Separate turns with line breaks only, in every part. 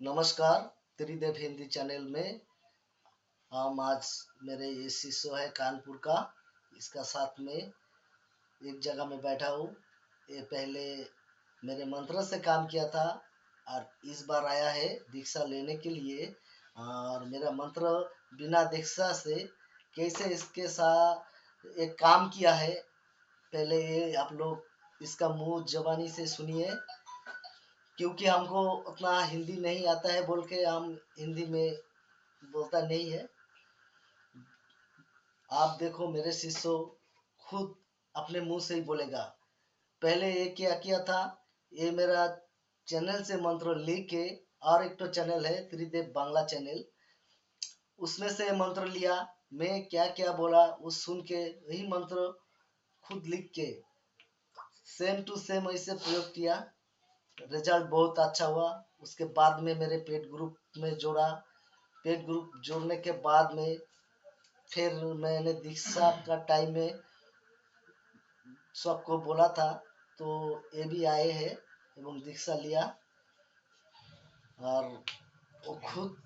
नमस्कार। त्रिदेव हिंदी चैनल में हम आज मेरे ये शिष्य है कानपुर का, इसका साथ में एक जगह में बैठा हूँ। ये पहले मेरे मंत्र से काम किया था और इस बार आया है दीक्षा लेने के लिए। और मेरा मंत्र बिना दीक्षा से कैसे इसके साथ एक काम किया है, पहले ये आप लोग इसका मुंह जबानी से सुनिए, क्योंकि हमको उतना हिंदी नहीं आता है बोल के हम हिंदी में बोलता नहीं है। आप देखो मेरे शिष्य खुद अपने मुंह से ही बोलेगा। पहले ये क्या किया था, ये मेरा चैनल से मंत्र लिख के, और एक तो चैनल है त्रिदेव बांग्ला चैनल, उसमें से मंत्र लिया। मैं क्या क्या बोला वो सुन के वही मंत्र खुद लिख के सेम टू सेम ऐसे प्रयोग किया। रिजल्ट बहुत अच्छा हुआ। उसके बाद में मेरे पेड ग्रुप में जोड़ा। पेड ग्रुप जोड़ने के बाद में फिर मैंने दीक्षा का टाइम में सबको बोला था, तो ये भी आए हैं एवं दीक्षा लिया। और वो खुद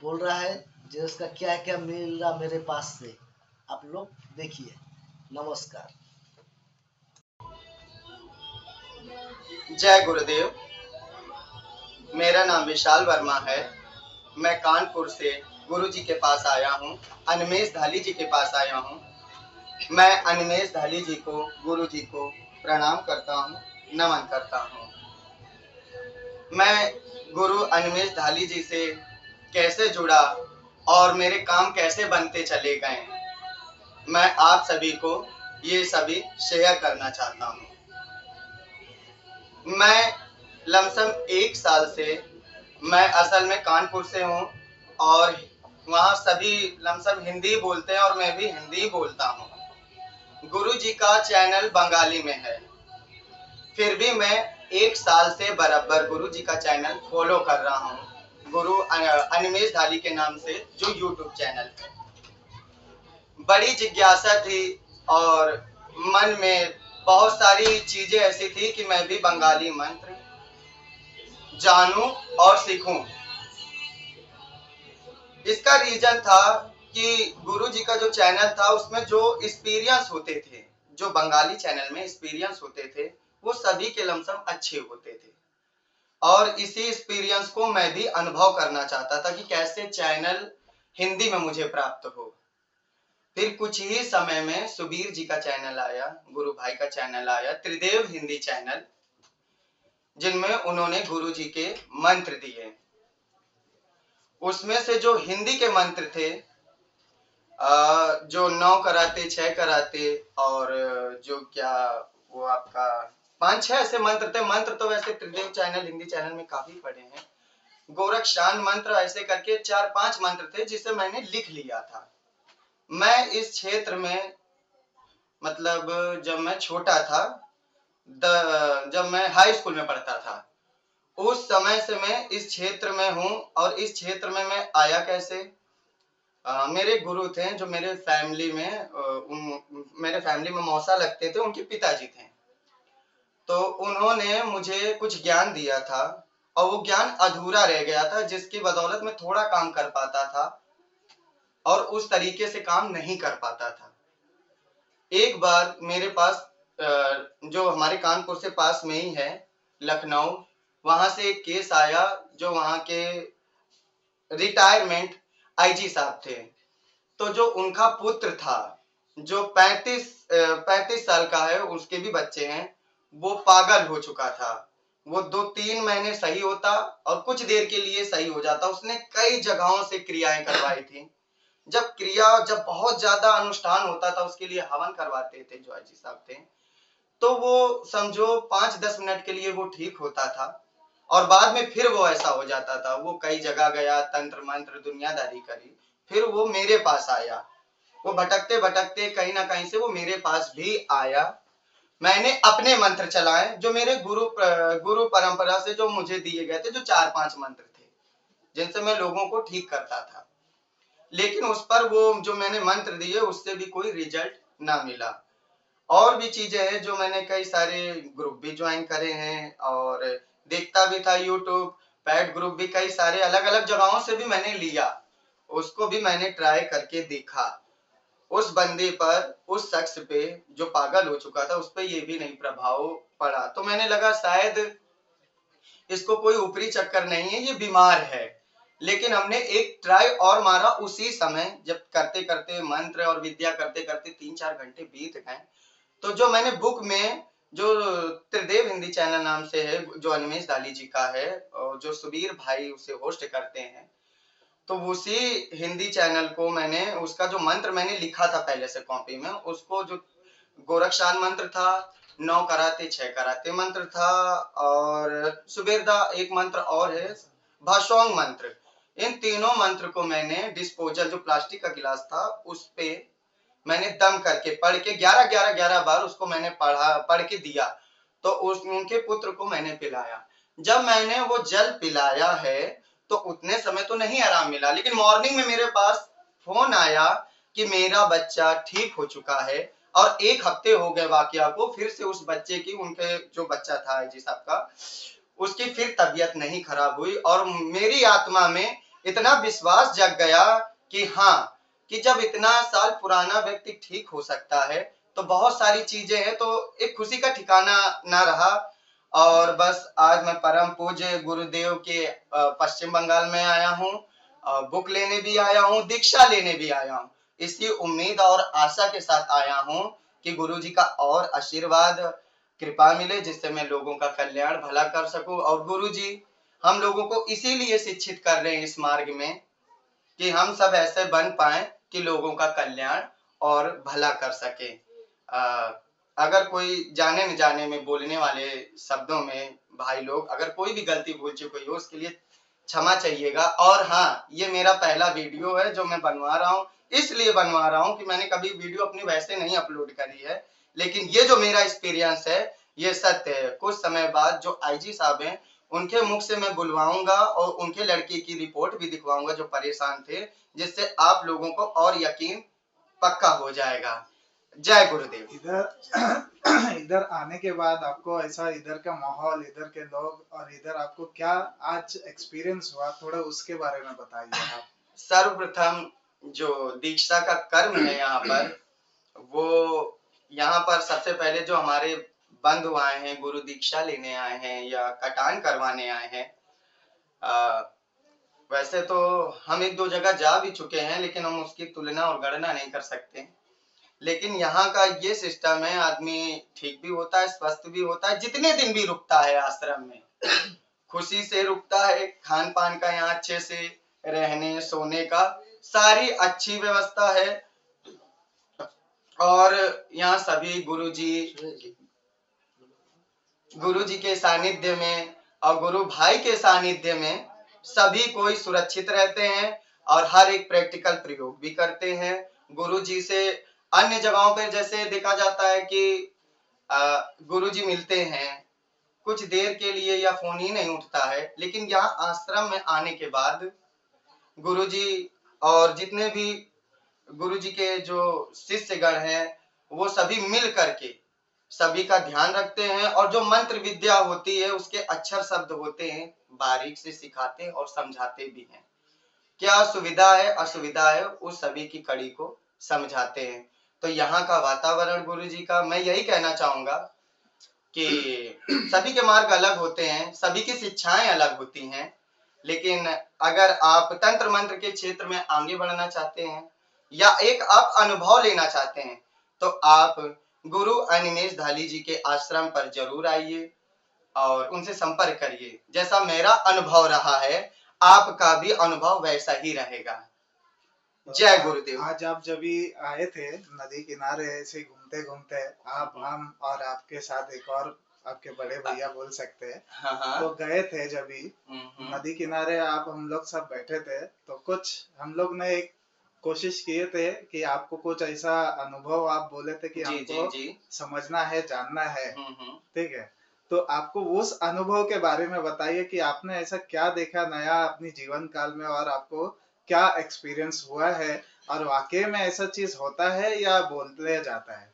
बोल रहा है जो उसका क्या क्या मिल रहा मेरे पास से, आप लोग देखिए। नमस्कार।
जय गुरुदेव। मेरा नाम विशाल वर्मा है। मैं कानपुर से गुरु जी के पास आया हूँ, अनमेश धाली जी के पास आया हूँ। मैं अनमेश धाली जी को, गुरु जी को प्रणाम करता हूँ, नमन करता हूँ। मैं गुरु अनमेश धाली जी से कैसे जुड़ा और मेरे काम कैसे बनते चले गए, मैं आप सभी को ये सभी शेयर करना चाहता हूँ। मैं लमसम 1 साल से, मैं असल में कानपुर से हूँ और वहाँ सभी लमसम हिंदी बोलते हैं और मैं भी हिंदी बोलता हूँ। गुरु जी का चैनल बंगाली में है, फिर भी मैं 1 साल से बराबर गुरु जी का चैनल फॉलो कर रहा हूँ, गुरु अनिमेश धाली के नाम से जो यूट्यूब चैनल है। बड़ी जिज्ञासा थी और मन में बहुत सारी चीजें ऐसी थी कि मैं भी बंगाली मंत्र जानूं और सीखूं। इसका रीजन था कि गुरु जी का जो चैनल था उसमें जो एक्सपीरियंस होते थे, जो बंगाली चैनल में एक्सपीरियंस होते थे, वो सभी के लमसम अच्छे होते थे। और इसी एक्सपीरियंस को मैं भी अनुभव करना चाहता था कि कैसे चैनल हिंदी में मुझे प्राप्त हो। फिर कुछ ही समय में सुबीर जी का चैनल आया, गुरु भाई का चैनल आया, त्रिदेव हिंदी चैनल, जिनमें उन्होंने गुरु जी के मंत्र दिए। उसमें से जो हिंदी के मंत्र थे, जो 9 कराते, 6 कराते और जो क्या वो आपका 5-6 ऐसे मंत्र थे। मंत्र तो वैसे त्रिदेव चैनल हिंदी चैनल में काफी पढ़े हैं। गोरख शान मंत्र ऐसे करके 4-5 मंत्र थे जिसे मैंने लिख लिया था। मैं इस क्षेत्र में, मतलब जब मैं छोटा था, जब मैं हाई स्कूल में पढ़ता था, उस समय से मैं इस क्षेत्र में हूँ। और इस क्षेत्र में मैं आया कैसे, मेरे गुरु थे जो मेरे फैमिली में मौसा लगते थे, उनके पिताजी थे। तो उन्होंने मुझे कुछ ज्ञान दिया था और वो ज्ञान अधूरा रह गया था, जिसकी बदौलत मैं थोड़ा काम कर पाता था और उस तरीके से काम नहीं कर पाता था। एक बार मेरे पास, जो हमारे कानपुर से पास में ही है लखनऊ, वहां से एक केस आया। जो वहां के रिटायरमेंट आईजी साहब थे, तो जो उनका पुत्र था, जो 35 साल का है, उसके भी बच्चे हैं, वो पागल हो चुका था। वो 2-3 महीने सही होता और कुछ देर के लिए सही हो जाता। उसने कई जगहों से क्रियाएं करवाई थी। जब बहुत ज्यादा अनुष्ठान होता था, उसके लिए हवन करवाते थे जो आईजी साहब थे, तो वो समझो 5-10 मिनट के लिए वो ठीक होता था और बाद में फिर वो ऐसा हो जाता था। वो कई जगह गया, तंत्र मंत्र दुनियादारी करी, फिर वो मेरे पास आया। वो भटकते भटकते कहीं ना कहीं से वो मेरे पास भी आया। मैंने अपने मंत्र चलाए, जो मेरे गुरु परंपरा से जो मुझे दिए गए थे, जो 4-5 मंत्र थे जिनसे मैं लोगों को ठीक करता था। लेकिन उस पर वो जो मैंने मंत्र दिए, उससे भी कोई रिजल्ट ना मिला। और भी चीजें हैं जो मैंने कई सारे ग्रुप भी ज्वाइन करे हैं और देखता भी था यूट्यूब, पैड ग्रुप भी कई सारे अलग अलग जगहों से भी मैंने लिया, उसको भी मैंने ट्राई करके देखा। उस बंदे पर, उस शख्स पे जो पागल हो चुका था, उस पर ये भी नहीं प्रभाव पड़ा। तो मैंने लगा शायद इसको कोई ऊपरी चक्कर नहीं है, ये बीमार है। लेकिन हमने एक ट्राई और मारा उसी समय, जब करते करते मंत्र और विद्या करते करते 3-4 घंटे बीत गए। तो जो मैंने बुक में, जो त्रिदेव हिंदी चैनल नाम से है, जो अनिमेश दाली जी का है और जो सुबीर भाई उसे होस्ट करते हैं, तो उसी हिंदी चैनल को मैंने, उसका जो मंत्र मैंने लिखा था पहले से कॉपी में, उसको जो गोरक्षान मंत्र था, 9 कराते 6 कराते मंत्र था, और सुबेरदा एक मंत्र और है, भाषोंग मंत्र। इन तीनों मंत्र को मैंने डिस्पोजल, जो प्लास्टिक का गिलास था, उस पे मैंने दम करके पढ़ के 11 बार उसको मैंने पढ़ के दिया। तो उनके पुत्र को मैंने पिलाया। जब मैंने वो जल पिलाया है तो उतने समय तो नहीं आराम मिला, लेकिन मॉर्निंग में मेरे पास फोन आया कि मेरा बच्चा ठीक हो चुका है। और 1 हफ्ते हो गए वाकया को, फिर से उस बच्चे की, उनके जो बच्चा था जी साहब का, उसकी फिर तबीयत नहीं खराब हुई। और मेरी आत्मा में इतना विश्वास जग गया कि हाँ, कि जब इतना साल पुराना व्यक्ति ठीक हो सकता है तो बहुत सारी चीजें हैं, तो एक खुशी का ठिकाना ना रहा। और बस आज मैं परम पूज्य गुरुदेव के पश्चिम बंगाल में आया हूँ, बुक लेने भी आया हूँ, दीक्षा लेने भी आया हूँ। इसी उम्मीद और आशा के साथ आया हूँ कि गुरु जी का और आशीर्वाद, कृपा मिले, जिससे मैं लोगों का कल्याण भला कर सकूं। और गुरु जी हम लोगों को इसीलिए शिक्षित कर रहे हैं इस मार्ग में कि हम सब ऐसे बन पाए कि लोगों का कल्याण और भला कर सके। अगर कोई जाने न जाने में, बोलने वाले शब्दों में भाई लोग अगर कोई भी गलती भूल चुकी हो, उसके लिए क्षमा चाहिएगा। और हाँ, ये मेरा पहला वीडियो है जो मैं बनवा रहा हूँ, इसलिए बनवा रहा हूँ कि मैंने कभी वीडियो अपनी वैसे नहीं अपलोड करी है, लेकिन ये जो मेरा एक्सपीरियंस है ये सत्य है। कुछ समय बाद जो आईजी साहब हैं, उनके मुख से मैं बुलवाऊंगा और उनके लड़के की रिपोर्ट भी दिखवाऊंगा जो परेशान थे, जिससे आप लोगों को और यकीन पक्का हो जाएगा। जय गुरुदेव।
इधर इधर आने के बाद आपको ऐसा, इधर का माहौल, इधर के लोग और इधर आपको क्या आज एक्सपीरियंस हुआ, थोड़ा उसके बारे में बताइए आप।
सर्वप्रथम जो दीक्षा का कर्म है यहाँ पर, वो यहाँ पर सबसे पहले जो हमारे बंधु आए हैं, गुरु दीक्षा लेने आए हैं या कटान करवाने आए हैं, वैसे तो हम 1-2 जगह जा भी चुके हैं, लेकिन हम उसकी तुलना और गणना नहीं कर सकते। लेकिन यहाँ का ये सिस्टम है, आदमी ठीक भी होता है, स्वस्थ भी होता है, जितने दिन भी रुकता है आश्रम में खुशी से रुकता है। खान पान का यहाँ अच्छे से, रहने सोने का सारी अच्छी व्यवस्था है। और यहाँ सभी गुरुजी के सानिध्य में और गुरु भाई के सानिध्य में सभी कोई सुरक्षित रहते हैं और हर एक प्रैक्टिकल प्रयोग भी करते हैं। गुरुजी से अन्य जगहों पर जैसे देखा जाता है कि गुरुजी मिलते हैं कुछ देर के लिए या फोन ही नहीं उठता है, लेकिन यहाँ आश्रम में आने के बाद गुरुजी और जितने भी गुरुजी के जो शिष्यगण हैं, वो सभी मिल करके सभी का ध्यान रखते हैं। और जो मंत्र विद्या होती है, उसके अक्षर शब्द होते हैं, बारीक से सिखाते हैं और समझाते भी हैं। क्या सुविधा है असुविधा है, उस सभी की कड़ी को समझाते हैं। तो यहाँ का वातावरण गुरुजी का, मैं यही कहना चाहूंगा कि सभी के मार्ग अलग होते हैं, सभी की शिक्षाएं अलग होती हैं, लेकिन अगर आप तंत्र मंत्र के क्षेत्र में आगे बढ़ना चाहते हैं या एक आप अनुभव लेना चाहते हैं, तो आप गुरु अनिमेष धाली जी के आश्रम पर जरूर आइए और उनसे संपर्क करिए। जैसा मेरा अनुभव रहा है, आपका भी अनुभव वैसा ही रहेगा। जय गुरुदेव।
आज आप जब भी आए थे नदी किनारे ऐसे घूमते घूमते, आप, हम और आपके साथ एक और आपके बड़े भैया बोल सकते हैं,
हाँ।
तो गए थे जब भी नदी किनारे, आप हम लोग सब बैठे थे, तो कुछ हम लोग ने एक कोशिश किए थे कि आपको कुछ ऐसा अनुभव आप बोले थे कि हमको समझना है, जानना है, ठीक है। तो आपको उस अनुभव के बारे में बताइए कि आपने ऐसा क्या देखा नया अपनी जीवन काल में और आपको क्या एक्सपीरियंस हुआ है, और वाकई में ऐसा चीज होता है या बोलते जाता है।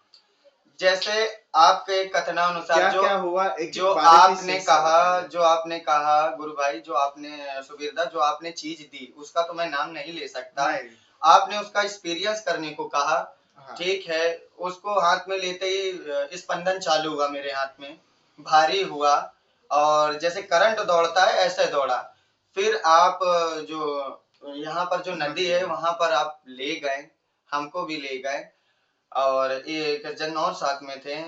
जैसे आपके कथनानुसार
क्या
जो
क्या हुआ, एक
जो
बारीकी
आपने
से
कहा
बताइए।
जो आपने कहा गुरु भाई, जो आपने सुबीरदा जो आपने चीज दी उसका तो मैं नाम नहीं ले सकता।
नहीं।
आपने उसका एक्सपीरियंस करने को कहा,
हाँ।
ठीक है। उसको हाथ में लेते ही स्पंदन चालू हुआ मेरे हाथ में, भारी हुआ और जैसे करंट दौड़ता है ऐसे दौड़ा। फिर आप जो यहाँ पर जो नदी है वहां पर आप ले गए, हमको भी ले गए और एक जन और साथ में थे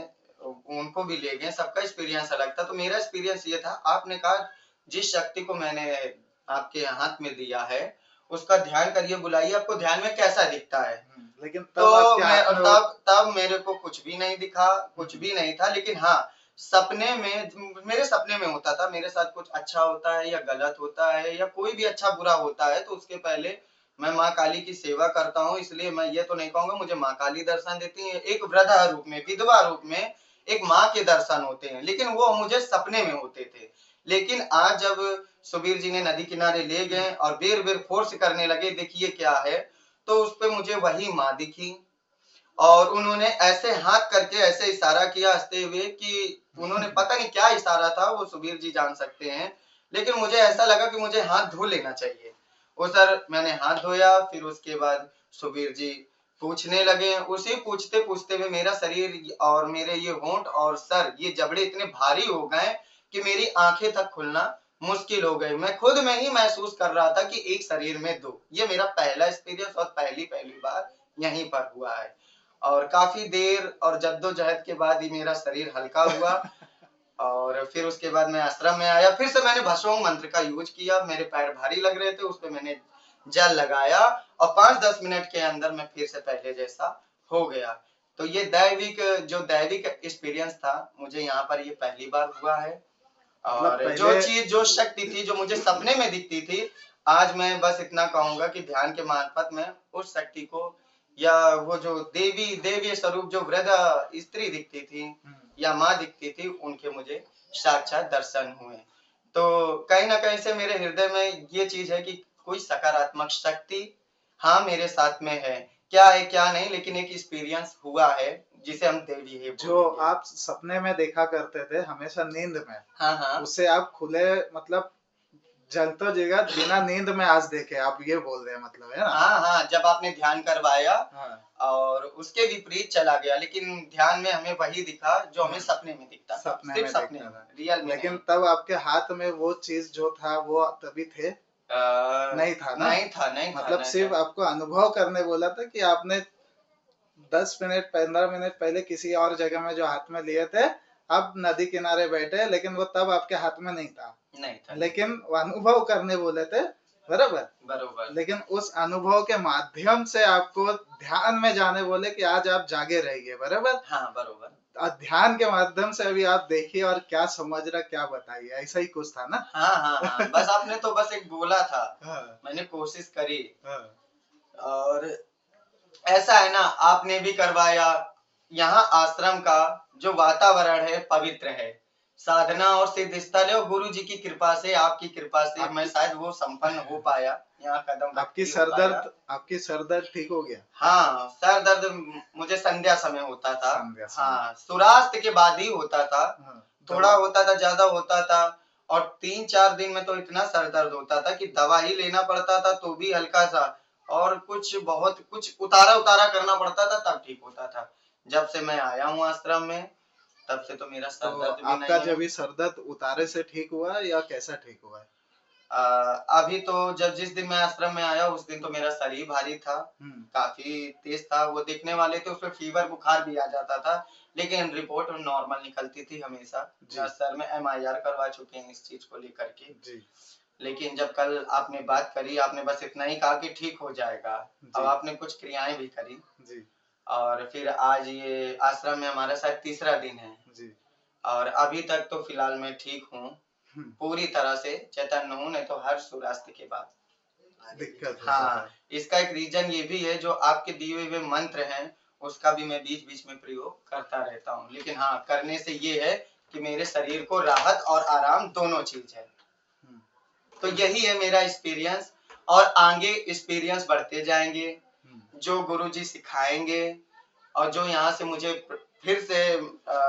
उनको भी ले गए। सबका एक्सपीरियंस अलग था। तो मेरा एक्सपीरियंस ये था, आपने कहा जिस शक्ति को मैंने आपके हाथ में दिया है उसका ध्यान करिए, बुलाइए, आपको ध्यान में कैसा दिखता है।
लेकिन तब
तो
आपके
मैं
हाथ में
तब मेरे को कुछ भी नहीं दिखा, कुछ भी नहीं था। लेकिन हाँ, सपने में, मेरे सपने में होता था मेरे साथ कुछ अच्छा होता है या गलत होता है या कोई भी अच्छा बुरा होता है तो उसके पहले मैं माँ काली की सेवा करता हूँ। इसलिए मैं ये तो नहीं कहूंगा मुझे माँ काली दर्शन देती है, एक वृद्धा रूप में, विधवा रूप में एक माँ के दर्शन होते हैं, लेकिन वो मुझे सपने में होते थे। लेकिन आज जब सुबीर जी ने नदी किनारे ले गए और बेर बेर फोर्स करने लगे देखिए क्या है, तो उस पे मुझे वही माँ दिखी और उन्होंने ऐसे हाथ करके ऐसे इशारा किया हंसते हुए कि उन्होंने पता नहीं क्या इशारा था, वो सुबीर जी जान सकते हैं। लेकिन मुझे ऐसा लगा कि मुझे हाथ धो लेना चाहिए। वो सर मैंने हाथ धोया, फिर उसके बाद सुबीर जी पूछने लगे। उसी पूछते पूछते में मेरा शरीर और मेरे ये होंठ और सर ये जबड़े इतने भारी हो गए कि मेरी आंखें तक खुलना मुश्किल हो गई। मैं खुद में ही महसूस कर रहा था कि एक शरीर में दो। ये मेरा पहला एक्सपीरियंस और पहली बार यहीं पर हुआ है और काफी देर और जद्दोजहद के बाद ही मेरा शरीर हल्का हुआ और फिर उसके बाद मैं आश्रम में आया। फिर से मैंने भस्म मंत्र का यूज किया, मेरे पैर भारी लग रहे थे, उस पर मैंने जल लगाया और 5-10 मिनट के अंदर मैं फिर से पहले जैसा हो गया। तो ये दैविक एक्सपीरियंस था, मुझे यहाँ पर ये पहली बार हुआ है।
मतलब
और जो
पहले
चीज जो शक्ति थी जो मुझे सपने में दिखती थी, आज मैं बस इतना कहूंगा कि ध्यान के मार्फत में उस शक्ति को या वो जो देवी स्वरूप जो वृद्ध स्त्री दिखती थी या माँ दिखती थी उनके मुझे साक्षात दर्शन हुए। तो कहीं ना कहीं से मेरे हृदय में ये चीज है कि कोई सकारात्मक शक्ति हाँ मेरे साथ में है। क्या है क्या नहीं, लेकिन एक एक्सपीरियंस हुआ है जिसे हम देवी ही
जो
बोलेंगे।
आप सपने में देखा करते थे हमेशा नींद में,
हाँ हाँ
उससे आप खुले मतलब जलते जगह बिना नींद में आज देखे, आप ये बोल रहे हैं मतलब, है ना?
हाँ हाँ, जब आपने ध्यान करवाया
हाँ।
और उसके विपरीत चला गया, लेकिन ध्यान में हमें वही दिखा जो हमें सपने में दिखता था,
सपने
सिर्फ
में
सपने
दिखता
में,
था।
रियल में
लेकिन
नहीं।
तब आपके हाथ में वो चीज जो था वो तभी थे? नहीं था ना?
नहीं था, नहीं था,
मतलब
नहीं
सिर्फ
था।
आपको अनुभव करने बोला था कि आपने 10 मिनट 15 मिनट पहले किसी और जगह में जो हाथ में लिए थे, आप नदी किनारे बैठे, लेकिन वो तब आपके हाथ में नहीं था।
नहीं था,
लेकिन वो अनुभव करने बोले थे, बराबर?
बरोबर।
लेकिन उस अनुभव के माध्यम से आपको ध्यान में जाने बोले कि आज आप जागे रहिए, बराबर?
हाँ बरोबर।
ध्यान के माध्यम से अभी आप देखिए और क्या समझ रहा क्या बताइए, ऐसा ही कुछ था ना?
हाँ हाँ हाँ, बस आपने तो बस एक बोला था,
हाँ,
मैंने कोशिश करी।
हाँ,
और ऐसा है ना, आपने भी करवाया। यहाँ आश्रम का जो वातावरण है पवित्र है, साधना और सिद्ध स्थल है और गुरु जी की कृपा से, आपकी कृपा से मैं शायद वो संपन्न हो पाया, यहाँ कदम
आपकी
रखते हो पाया।
आपकी सर दर्द ठीक हो गया?
हाँ, सर दर्द मुझे संध्या समय होता था।
संध्या समय।
हाँ, सूर्यास्त के बाद ही होता था।
हाँ,
थोड़ा होता था, ज्यादा होता था और 3-4 दिन में तो इतना सर दर्द होता था कि दवा ही लेना पड़ता था तो भी हल्का सा, और कुछ उतारा उतारा करना पड़ता था तब ठीक होता था। जब से मैं आया हूँ आश्रम में तब से तो मेरा सर
तो
दर्द भी
आपका
नहीं
जब
है।
भी सर दर्द उतारे से ठीक हुआ या कैसा ठीक हुआ है?
अभी तो जब जिस दिन मैं आश्रम में आया उस दिन तो मेरा शरीर भारी था, काफी तेज था। वो देखने वाले थे उसमें फीवर बुखार भी आ जाता था, लेकिन रिपोर्ट नॉर्मल निकलती थी हमेशा। सर में MIR करवा चुके हैं इस चीज को लेकर के जी। लेकिन जब कल आपने बात करी, आपने बस इतना ही कहा कि ठीक हो जाएगा। अब आपने कुछ क्रियाएं भी करी जी। और फिर आज ये आश्रम में हमारा शायद 3रा दिन है जी। और अभी तक तो फिलहाल मैं ठीक हूँ, पूरी तरह से चैतन्य हूँ, नहीं तो हर सूर्यास्त के बाद
दिक्कत।
हाँ, इसका एक रीजन ये भी है, जो आपके दिए हुए मंत्र हैं उसका भी मैं बीच बीच में प्रयोग करता रहता हूँ। लेकिन हाँ, करने से ये है कि मेरे शरीर को राहत और आराम दोनों चीज है। तो यही है मेरा एक्सपीरियंस और आगे एक्सपीरियंस बढ़ते जाएंगे, जो गुरुजी सिखाएंगे और जो यहाँ से मुझे फिर से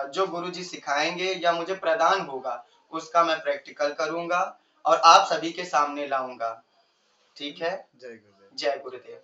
जो गुरुजी सिखाएंगे या मुझे प्रदान होगा उसका मैं प्रैक्टिकल करूंगा और आप सभी के सामने लाऊंगा। ठीक है।
जय गुरुदेव।
जय गुरुदेव।